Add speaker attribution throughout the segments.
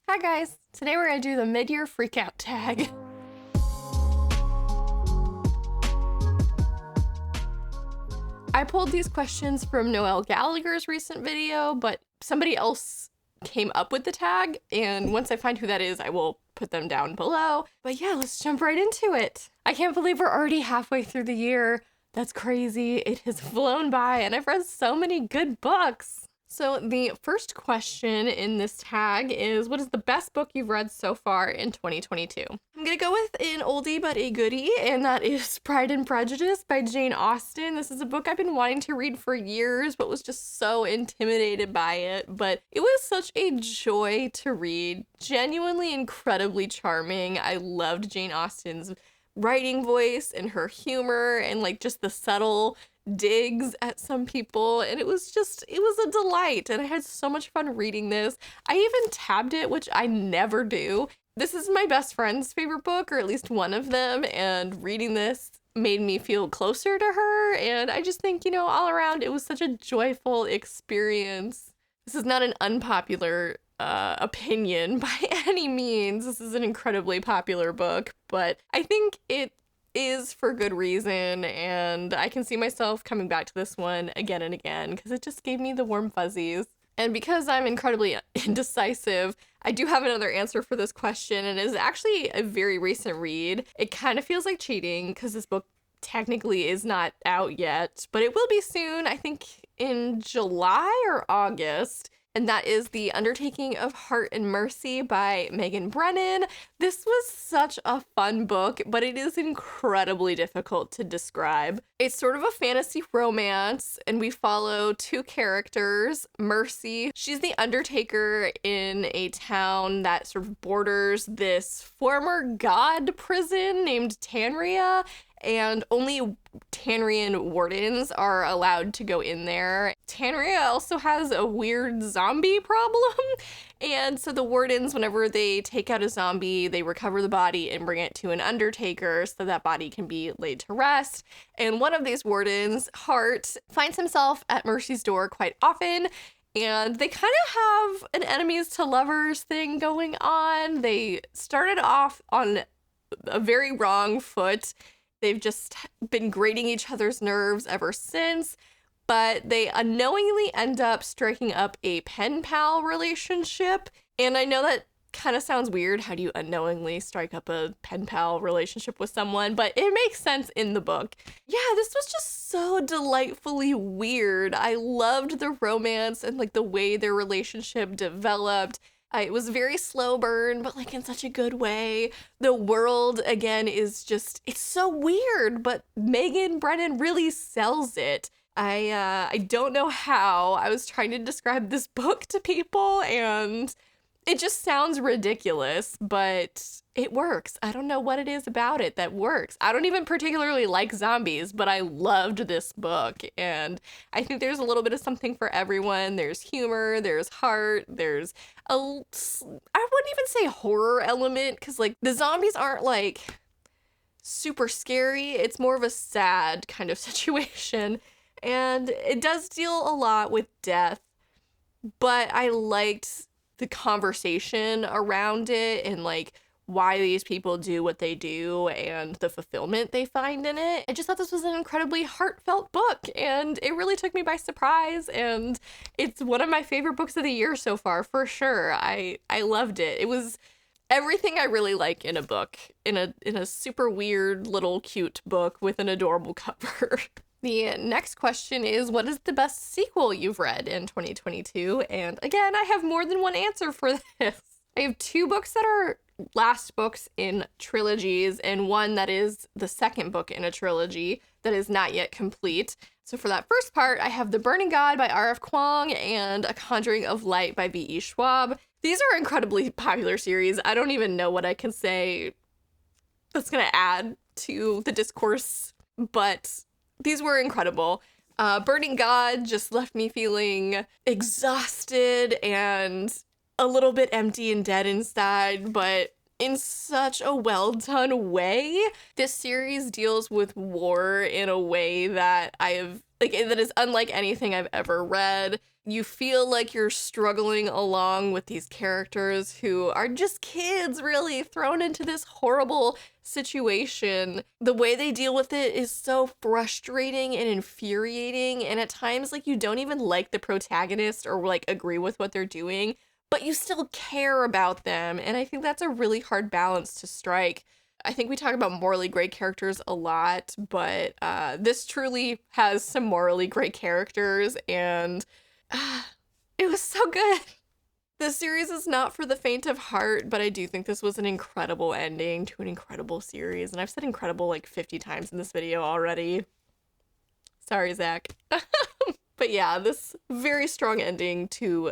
Speaker 1: Hi guys, today we're gonna do the mid-year freakout tag. I pulled these questions from Noelle Gallagher's recent video, but somebody else came up with the tag, and once I find who that is, I will put them down below. But yeah, let's jump right into it. I can't believe we're already halfway through the year. That's crazy. It has flown by, and I've read so many good books. So the first question in this tag is, what is the best book you've read so far in 2022? I'm gonna go with an oldie but a goodie, and that is Pride and Prejudice by Jane Austen. This is a book I've been wanting to read for years, but was just so intimidated by it. But it was such a joy to read, genuinely incredibly charming. I loved Jane Austen's writing voice and her humor and like just the subtle digs at some people, and it was a delight, and I had so much fun reading this. I even tabbed it, which I never do. This is my best friend's favorite book, or at least one of them, and reading this made me feel closer to her, and I just think, all around it was such a joyful experience. This is not an unpopular opinion by any means. This is an incredibly popular book, but I think it is for good reason, and I can see myself coming back to this one again and again because it just gave me the warm fuzzies. And because I'm incredibly indecisive, I do have another answer for this question, and it is actually a very recent read. It kind of feels like cheating because this book technically is not out yet, but it will be soon, I think in July or August. And that is The Undertaking of Heart and Mercy by Megan Brennan. This was such a fun book, but it is incredibly difficult to describe. It's sort of a fantasy romance, and we follow two characters. Mercy, she's the undertaker in a town that sort of borders this former god prison named Tanria, and only Tanrian wardens are allowed to go in there. Tanria also has a weird zombie problem, and so the wardens, whenever they take out a zombie, they recover the body and bring it to an undertaker so that body can be laid to rest. And one of these wardens, Hart, finds himself at Mercy's door quite often, and they kind of have an enemies to lovers thing going on. They started off on a very wrong foot. They've just been grating each other's nerves ever since, but they unknowingly end up striking up a pen pal relationship. And I know that kind of sounds weird. How do you unknowingly strike up a pen pal relationship with someone? But it makes sense in the book. Yeah, this was just so delightfully weird. I loved the romance and like the way their relationship developed. It was very slow burn, but like in such a good way. The world, again, is just, it's so weird, but Megan Brennan really sells it. I don't know how. I was trying to describe this book to people, and it just sounds ridiculous, but it works. I don't know what it is about it that works. I don't even particularly like zombies, but I loved this book, and I think there's a little bit of something for everyone. There's humor, there's heart, there's I wouldn't even say horror element, because like the zombies aren't like super scary. It's more of a sad kind of situation, and it does deal a lot with death, but I liked the conversation around it and like why these people do what they do and the fulfillment they find in it. I just thought this was an incredibly heartfelt book, and it really took me by surprise, and it's one of my favorite books of the year so far, for sure. I loved it. It was everything I really like in a book, in a super weird little cute book with an adorable cover. The next question is, what is the best sequel you've read in 2022? And again, I have more than one answer for this. I have two books that are last books in trilogies, and one that is the second book in a trilogy that is not yet complete. So for that first part, I have The Burning God by R.F. Kuang and A Conjuring of Light by V.E. Schwab. These are incredibly popular series. I don't even know what I can say that's going to add to the discourse, but these were incredible. Burning God just left me feeling exhausted and a little bit empty and dead inside, but in such a well done way. This series deals with war in a way that that is unlike anything I've ever read. You feel like you're struggling along with these characters who are just kids, really, thrown into this horrible situation. The way they deal with it is so frustrating and infuriating, and at times, like, you don't even like the protagonist or, like, agree with what they're doing, but you still care about them, and I think that's a really hard balance to strike. I think we talk about morally gray characters a lot, but this truly has some morally gray characters, and it was so good. This series is not for the faint of heart, but I do think this was an incredible ending to an incredible series, and I've said incredible like 50 times in this video already. Sorry, Zach. But yeah, this very strong ending to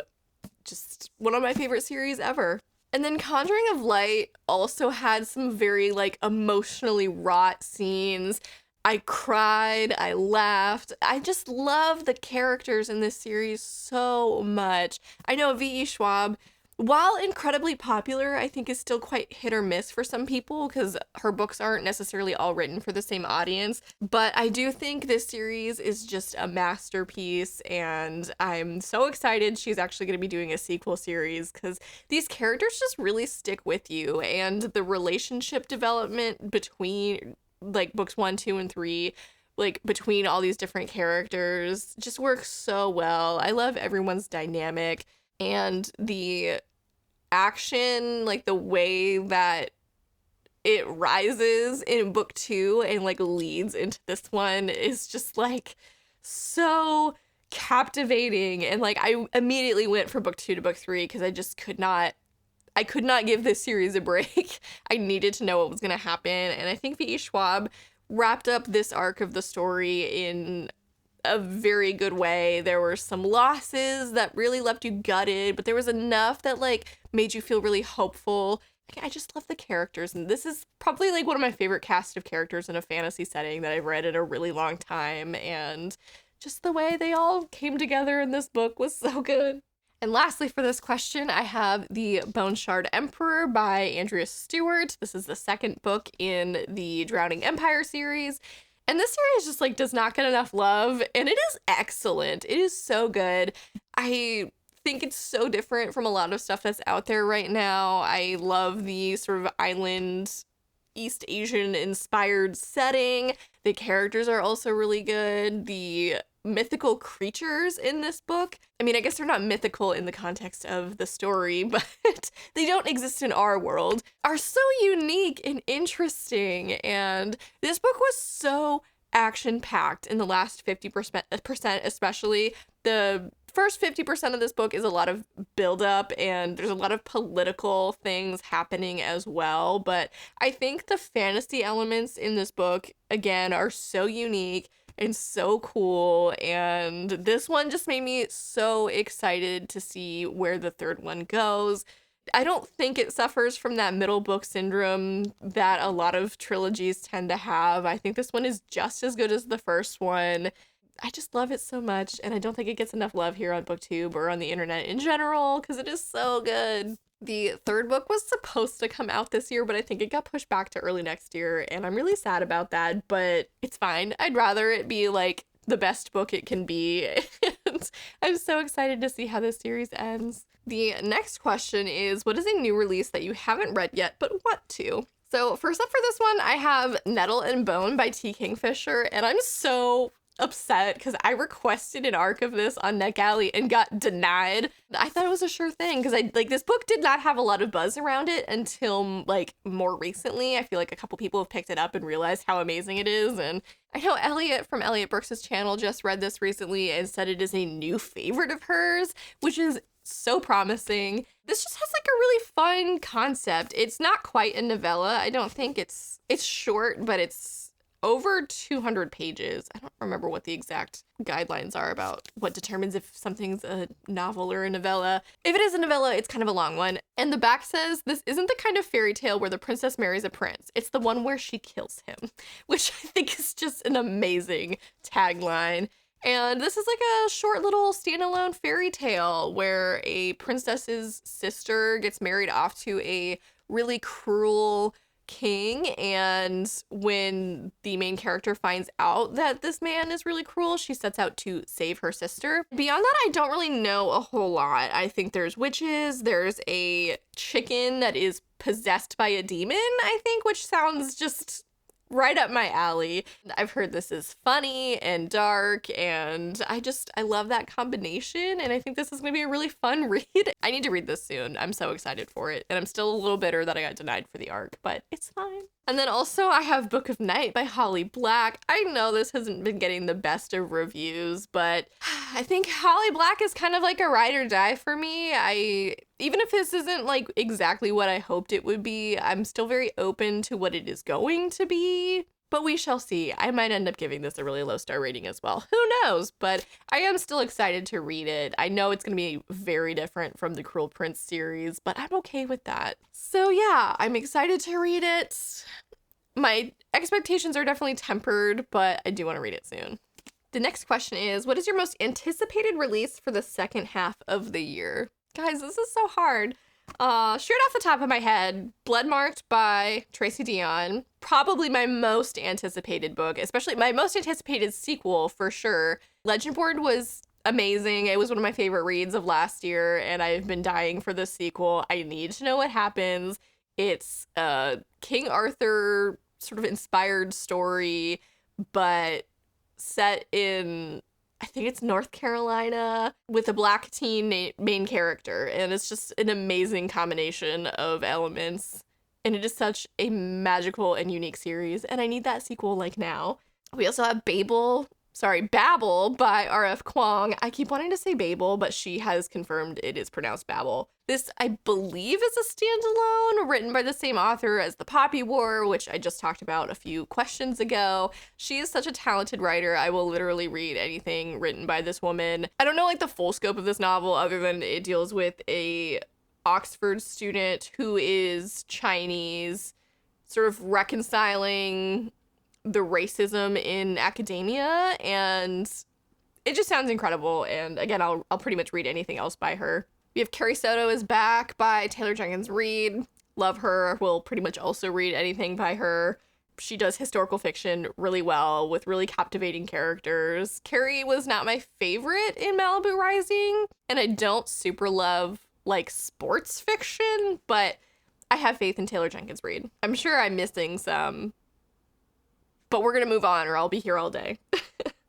Speaker 1: just one of my favorite series ever. And then Conjuring of Light also had some very like emotionally wrought scenes. I cried, I laughed. I just love the characters in this series so much. I know V.E. Schwab, while incredibly popular, I think is still quite hit or miss for some people because her books aren't necessarily all written for the same audience. But I do think this series is just a masterpiece, and I'm so excited she's actually going to be doing a sequel series because these characters just really stick with you, and the relationship development between like books 1, 2, and 3, like between all these different characters just works so well. I love everyone's dynamic, and the action, like the way that it rises in book 2 and like leads into this one is just like so captivating. And like I immediately went from book 2 to book 3 because I could not give this series a break. I needed to know what was going to happen. And I think V.E. Schwab wrapped up this arc of the story in a very good way. There were some losses that really left you gutted, but there was enough that like made you feel really hopeful. I just love the characters, and this is probably like one of my favorite cast of characters in a fantasy setting that I've read in a really long time, and just the way they all came together in this book was so good. And lastly for this question, I have The Bone Shard Emperor by Andrea Stewart. This is the second book in the Drowning Empire series. And this series just like does not get enough love, and it is excellent. It is so good. I think it's so different from a lot of stuff that's out there right now. I love the sort of island East Asian inspired setting. The characters are also really good. The mythical creatures in this book, I mean, I guess they're not mythical in the context of the story, but they don't exist in our world, are so unique and interesting. And this book was so action-packed in the last 50%, especially. The first 50% of this book is a lot of build-up, and there's a lot of political things happening as well. But I think the fantasy elements in this book, again, are so unique and so cool, and this one just made me so excited to see where the third one goes. I don't think it suffers from that middle book syndrome that a lot of trilogies tend to have. I think this one is just as good as the first one. I just love it so much, and I don't think it gets enough love here on BookTube or on the internet in general because it is so good. The third book was supposed to come out this year, but I think it got pushed back to early next year, and I'm really sad about that, but it's fine. I'd rather it be like the best book it can be, and I'm so excited to see how this series ends. The next question is, what is a new release that you haven't read yet but want to? So first up for this one, I have Nettle and Bone by T. Kingfisher, and I'm so upset because I requested an arc of this on NetGalley and got denied. I thought it was a sure thing because this book did not have a lot of buzz around it until like more recently. I feel like a couple people have picked it up and realized how amazing it is, and I know Elliot from Elliot Brooks' channel just read this recently and said it is a new favorite of hers, which is so promising. This just has like a really fun concept. It's not quite a novella. I don't think it's short, but it's over 200 pages. I don't remember what the exact guidelines are about what determines if something's a novel or a novella. If it is a novella, it's kind of a long one. And the back says, this isn't the kind of fairy tale where the princess marries a prince. It's the one where she kills him, which I think is just an amazing tagline. And this is like a short little standalone fairy tale where a princess's sister gets married off to a really cruel king, and when the main character finds out that this man is really cruel, she sets out to save her sister. Beyond that, I don't really know a whole lot. I think there's witches, there's a chicken that is possessed by a demon, I think, which sounds just right up my alley. I've heard this is funny and dark, and I love that combination, and I think this is gonna be a really fun read. I need to read this soon. I'm so excited for it, and I'm still a little bitter that I got denied for the ARC, but it's fine. And then also I have Book of Night by Holly Black. I know this hasn't been getting the best of reviews, but I think Holly Black is kind of like a ride or die for me. Even if this isn't like exactly what I hoped it would be, I'm still very open to what it is going to be. But we shall see. I might end up giving this a really low star rating as well. Who knows? But I am still excited to read it. I know it's going to be very different from the Cruel Prince series, but I'm okay with that. So yeah, I'm excited to read it. My expectations are definitely tempered, but I do want to read it soon. The next question is, what is your most anticipated release for the second half of the year? Guys, this is so hard. Straight off the top of my head, Blood Marked by Tracy Deonn, probably my most anticipated book, especially my most anticipated sequel for sure. Legend Board was amazing. It was one of my favorite reads of last year, and I've been dying for this sequel. I need to know what happens. It's a King Arthur sort of inspired story, but set in, I think it's North Carolina, with a black teen main character, and it's just an amazing combination of elements, and it is such a magical and unique series, and I need that sequel like now. We also have Babel by R.F. Kuang. I keep wanting to say Babel, but she has confirmed it is pronounced Babel. This, I believe, is a standalone written by the same author as The Poppy War, which I just talked about a few questions ago. She is such a talented writer. I will literally read anything written by this woman. I don't know like the full scope of this novel other than it deals with a Oxford student who is Chinese, sort of reconciling the racism in academia, and it just sounds incredible. And again, I'll pretty much read anything else by her. We have Carrie Soto is Back by Taylor Jenkins Reid. Love her. Will pretty much also read anything by her. She does historical fiction really well with really captivating characters. Carrie was not my favorite in Malibu Rising, and I don't super love like sports fiction, but I have faith in Taylor Jenkins Reid. I'm sure I'm missing some, but we're gonna move on or I'll be here all day.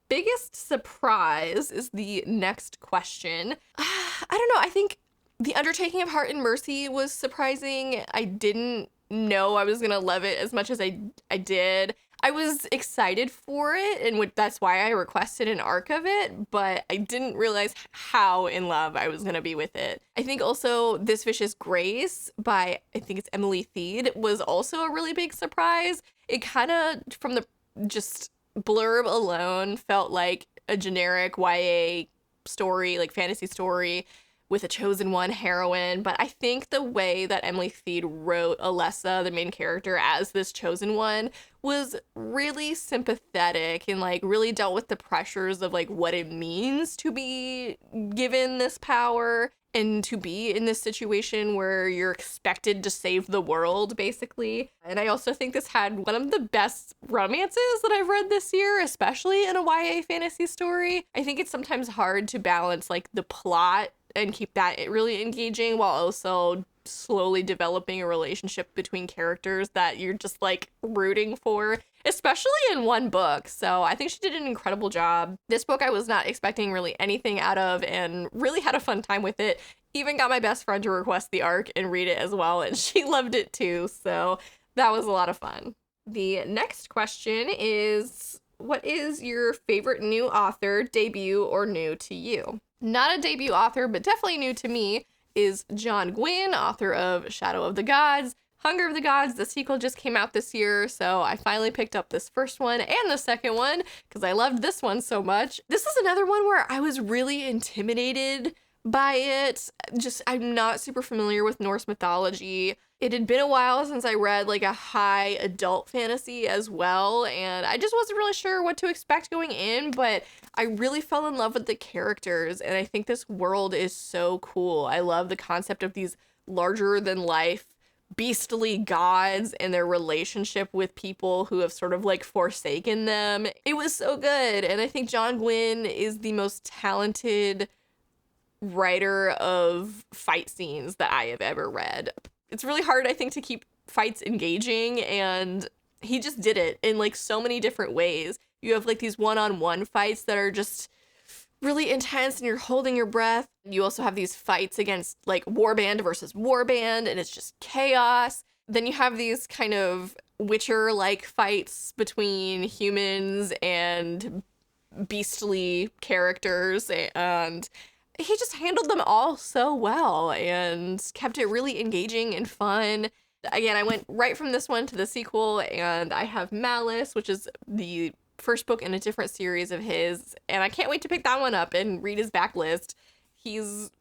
Speaker 1: Biggest surprise is the next question. I don't know. I think The Undertaking of Heart and Mercy was surprising. I didn't know I was gonna love it as much as I did. I was excited for it, and that's why I requested an arc of it, but I didn't realize how in love I was gonna be with it. I think also This Vicious Grace by, I think it's Emily Thied, was also a really big surprise. It kind of, from the just blurb alone, felt like a generic YA story, like fantasy story, with a chosen one heroine, but I think the way that Emily Thied wrote Alessa, the main character, as this chosen one was really sympathetic and like really dealt with the pressures of like what it means to be given this power and to be in this situation where you're expected to save the world, basically. And I also think this had one of the best romances that I've read this year, especially in a YA fantasy story. I think it's sometimes hard to balance like the plot and keep that really engaging while also slowly developing a relationship between characters that you're just like rooting for, especially in one book. So I think she did an incredible job. This book I was not expecting really anything out of and really had a fun time with it. Even got my best friend to request the arc and read it as well, and she loved it too. So that was a lot of fun. The next question is, what is your favorite new author, debut or new to you? Not a debut author, but definitely new to me, is John Gwynne, author of Shadow of the Gods, Hunger of the Gods. The sequel just came out this year, so I finally picked up this first one and the second one because I loved this one so much. This is another one where I was really intimidated by it. Just, I'm not super familiar with Norse mythology. It had been a while since I read like a high adult fantasy as well, and I just wasn't really sure what to expect going in, but I really fell in love with the characters, and I think this world is so cool. I love the concept of these larger than life beastly gods and their relationship with people who have sort of like forsaken them. It was so good. And I think John Gwynne is the most talented writer of fight scenes that I have ever read. It's really hard, I think, to keep fights engaging, and he just did it in like so many different ways. You have like these one-on-one fights that are just really intense and you're holding your breath. You also have these fights against like warband versus warband, and it's just chaos. Then you have these kind of Witcher-like fights between humans and beastly characters, and he just handled them all so well and kept it really engaging and fun. Again, I went right from this one to the sequel, and I have Malice, which is the first book in a different series of his, and I can't wait to pick that one up and read his backlist. He's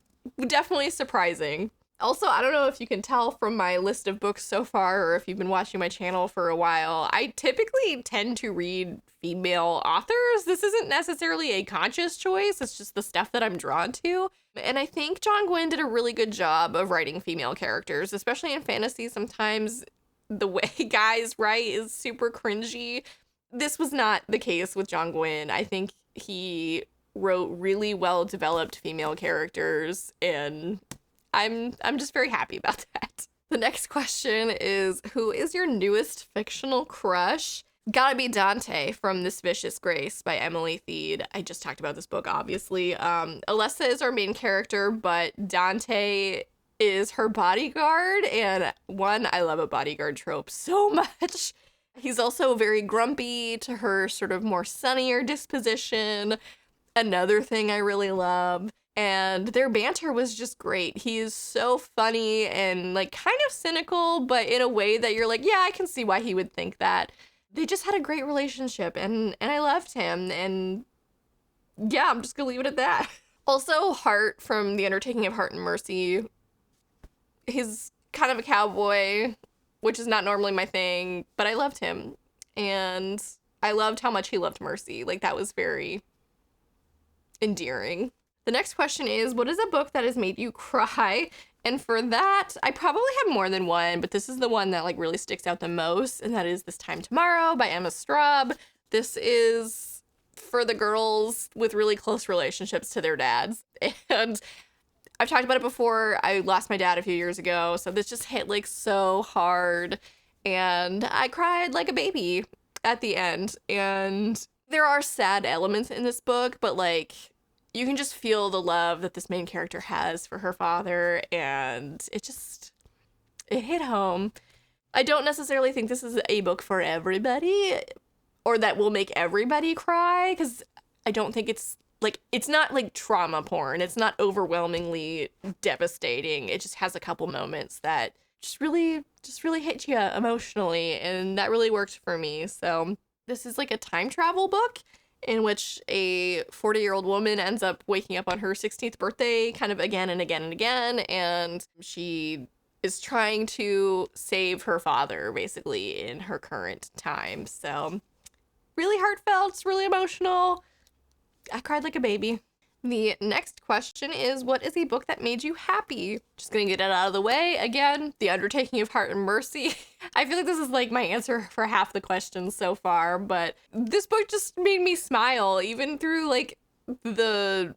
Speaker 1: definitely surprising. Also, I don't know if you can tell from my list of books so far, or if you've been watching my channel for a while, I typically tend to read female authors. This isn't necessarily a conscious choice, it's just the stuff that I'm drawn to. And I think John Gwynne did a really good job of writing female characters, especially in fantasy. Sometimes the way guys write is super cringy. This was not the case with John Gwynne. I think he wrote really well-developed female characters, and I'm just very happy about that. The next question is, who is your newest fictional crush? Gotta be Dante from This Vicious Grace by Emily Thied. I just talked about this book, obviously. Alessa is our main character, but Dante is her bodyguard, and I love a bodyguard trope so much. He's also very grumpy to her sort of more sunnier disposition. Another thing I really love. And their banter was just great. He is so funny and like kind of cynical, but in a way that you're like, yeah, I can see why he would think that. They just had a great relationship, and I loved him. And yeah, I'm just gonna leave it at that. Also, Hart from The Undertaking of Heart and Mercy. He's kind of a cowboy, which is not normally my thing, but I loved him. And I loved how much he loved Mercy. Like, that was very endearing. The next question is, what is a book that has made you cry? And for that, I probably have more than one, but this is the one that like really sticks out the most, and that is This Time Tomorrow by Emma Straub. This is for the girls with really close relationships to their dads. And I've talked about it before. I lost my dad a few years ago, so this just hit like so hard, and I cried like a baby at the end. And there are sad elements in this book, but like you can just feel the love that this main character has for her father, and it hit home. I don't necessarily think this is a book for everybody, or that will make everybody cry, because I don't think it's not like trauma porn. It's not overwhelmingly devastating. It just has a couple moments that just really hit you emotionally, and that really worked for me. So this is like a time travel book in which a 40-year-old woman ends up waking up on her 16th birthday kind of again and again and again, and she is trying to save her father basically in her current time. So really heartfelt, really emotional. I cried like a baby. The next question is, what is a book that made you happy? Just gonna get it out of the way. Again, The Undertaking of Heart and Mercy. I feel like this is like my answer for half the questions so far, but this book just made me smile, even through like the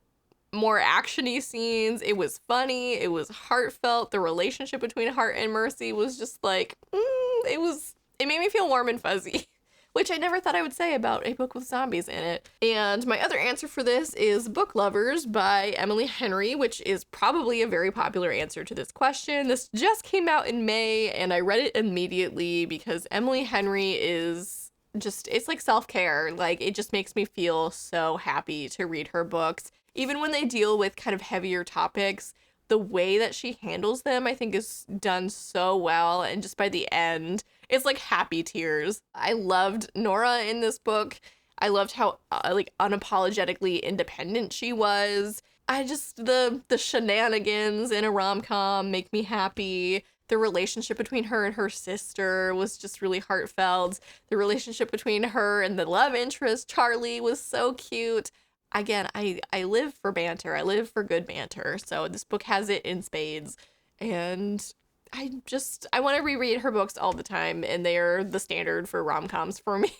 Speaker 1: more actiony scenes. It was funny, it was heartfelt. The relationship between Heart and Mercy was just like, it made me feel warm and fuzzy. Which I never thought I would say about a book with zombies in it. And my other answer for this is Book Lovers by Emily Henry, which is probably a very popular answer to this question. This just came out in May, and I read it immediately because Emily Henry is just, it's like self-care. Like, it just makes me feel so happy to read her books. Even when they deal with kind of heavier topics, the way that she handles them, I think, is done so well. And just by the end, it's like happy tears. I loved Nora in this book. I loved how like unapologetically independent she was. The shenanigans in a rom-com make me happy. The relationship between her and her sister was just really heartfelt. The relationship between her and the love interest, Charlie, was so cute. Again, I live for banter. I live for good banter. So this book has it in spades. And I want to reread her books all the time, and they are the standard for rom-coms for me.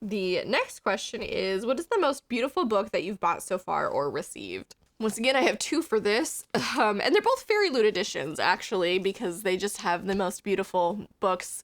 Speaker 1: The next question is, what is the most beautiful book that you've bought so far or received? Once again, I have two for this, and they're both Fairy Loot editions, actually, because they just have the most beautiful books.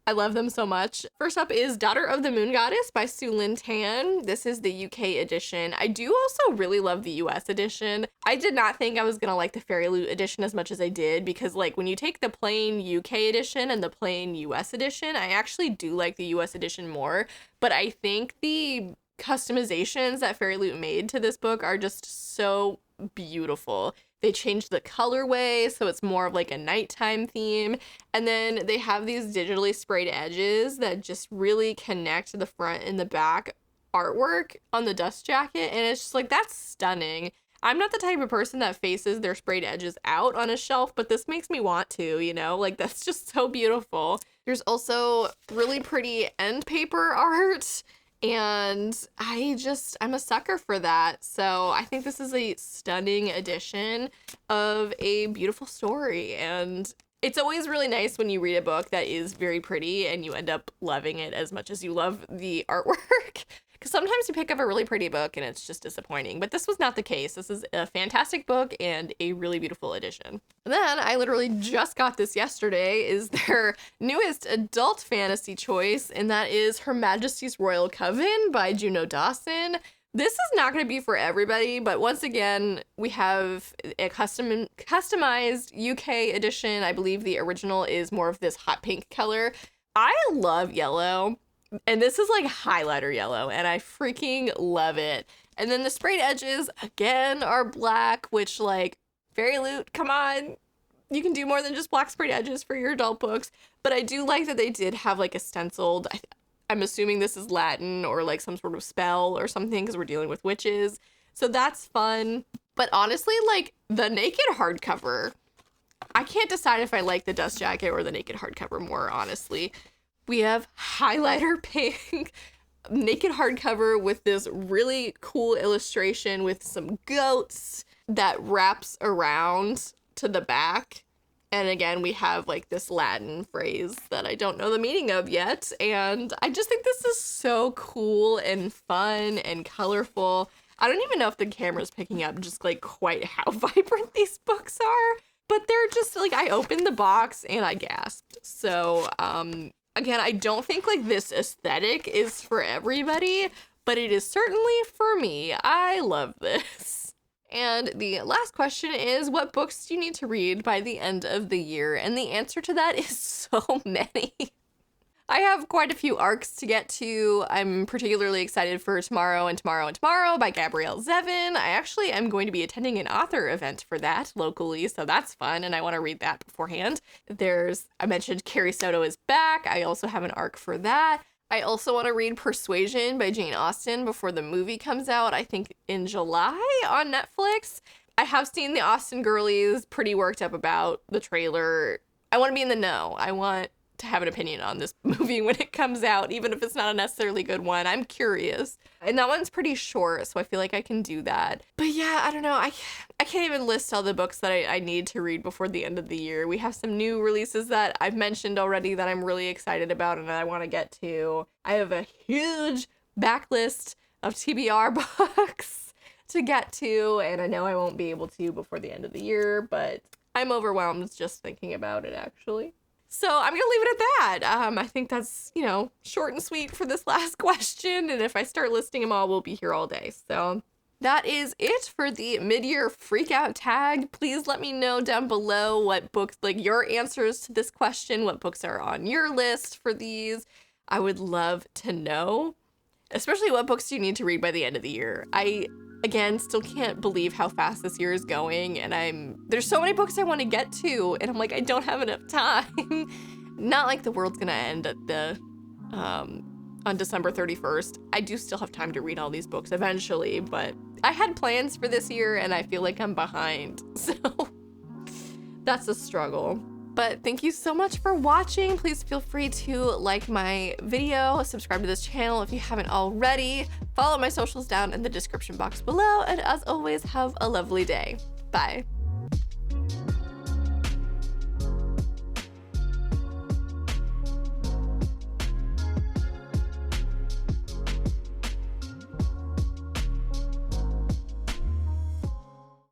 Speaker 1: I love them so much. First up is Daughter of the Moon Goddess by Sue Lynn Tan. This is the UK edition. I do also really love the US edition. I did not think I was gonna like the Fairy Loot edition as much as I did, because like when you take the plain UK edition and the plain US edition, I actually do like the US edition more, but I think the customizations that Fairy Loot made to this book are just so beautiful. They changed the colorway, so it's more of like a nighttime theme. And then they have these digitally sprayed edges that just really connect the front and the back artwork on the dust jacket. And it's just like, that's stunning. I'm not the type of person that faces their sprayed edges out on a shelf, but this makes me want to, you know, like that's just so beautiful. There's also really pretty end paper art. And I'm a sucker for that. So I think this is a stunning edition of a beautiful story. And it's always really nice when you read a book that is very pretty and you end up loving it as much as you love the artwork. Because sometimes you pick up a really pretty book and it's just disappointing. But this was not the case. This is a fantastic book and a really beautiful edition. And then I literally just got this yesterday, is their newest adult fantasy choice, and that is Her Majesty's Royal Coven by Juno Dawson. This is not going to be for everybody, but once again, we have a customized UK edition. I believe the original is more of this hot pink color. I love yellow. And this is like highlighter yellow, and I freaking love it. And then the sprayed edges, again, are black, which, like, Fairy Loot, come on. You can do more than just black sprayed edges for your adult books. But I do like that they did have, like, a stenciled, I'm assuming this is Latin or, like, some sort of spell or something, because we're dealing with witches. So that's fun. But honestly, like, the naked hardcover, I can't decide if I like the dust jacket or the naked hardcover more, honestly. We have highlighter pink naked hardcover with this really cool illustration with some goats that wraps around to the back. And again, we have like this Latin phrase that I don't know the meaning of yet. And I just think this is so cool and fun and colorful. I don't even know if the camera's picking up just like quite how vibrant these books are, but they're just like, I opened the box and I gasped. So, again, I don't think like this aesthetic is for everybody, but it is certainly for me. I love this. And the last question is, what books do you need to read by the end of the year? And the answer to that is so many. I have quite a few arcs to get to. I'm particularly excited for Tomorrow and Tomorrow and Tomorrow by Gabrielle Zevin. I actually am going to be attending an author event for that locally, so that's fun, and I want to read that beforehand. I mentioned Carrie Soto is back. I also have an arc for that. I also want to read Persuasion by Jane Austen before the movie comes out, I think in July on Netflix. I have seen the Austen girlies pretty worked up about the trailer. I want to be in the know. I want to have an opinion on this movie when it comes out, even if it's not a necessarily good one. I'm curious. And that one's pretty short, so I feel like I can do that. But yeah, I don't know. I can't even list all the books that I need to read before the end of the year. We have some new releases that I've mentioned already that I'm really excited about and I want to get to. I have a huge backlist of TBR books to get to, and I know I won't be able to before the end of the year, but I'm overwhelmed just thinking about it, actually. So I'm going to leave it at that. I think that's, short and sweet for this last question. And if I start listing them all, we'll be here all day. So that is it for the mid-year Freakout tag. Please let me know down below what books, like your answers to this question, what books are on your list for these. I would love to know, especially what books do you need to read by the end of the year. Again, still can't believe how fast this year is going, and there's so many books I want to get to, and I'm like, I don't have enough time. Not like the world's gonna end at on December 31st. I do still have time to read all these books eventually, but I had plans for this year, and I feel like I'm behind, so that's a struggle. But thank you so much for watching. Please feel free to like my video, subscribe to this channel if you haven't already, follow my socials down in the description box below, and as always, have a lovely day. Bye.